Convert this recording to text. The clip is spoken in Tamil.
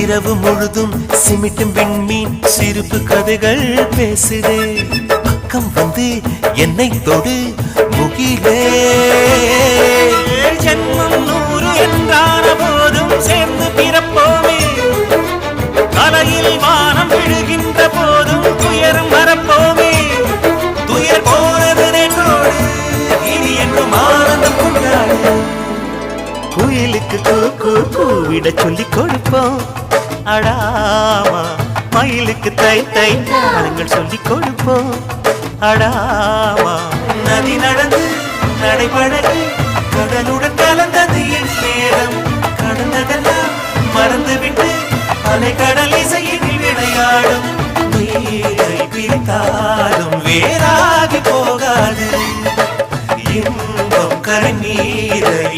இரவு முழுதும் சிமிட்டும் விண்மீன் சிரிப்பு கதைகள் பேசுதே பக்கம் வந்து என்னை தொடு முகிலே ஜென்மம் 100 என்றான போதும் சேர்ந்து பிறப்போமே கலையில் வானம் விழுகின்ற போதும் துயரம் வரப்போமே துயர் போனது நேற்றோடு இனி என்றும் ஆனந்தம் கொண்டாடு குயிலுக்கு கூவிட சொல்லிக் கொடுப்போம் அடாமா மயிலுக்கு தை தை தாளங்கள் சொல்லிக் கொடுப்போம் அடாமா நதி நடந்து நடைபழகி கடலுடன் கலந்தது என் நேரம் கடந்ததெல்லாம் மறந்துவிட்டு அலைக்கடல் இசையில் விளையாடும் நீரை பிரித்தாலும் வேறாகி போகாது இன்பம் கரை நீரை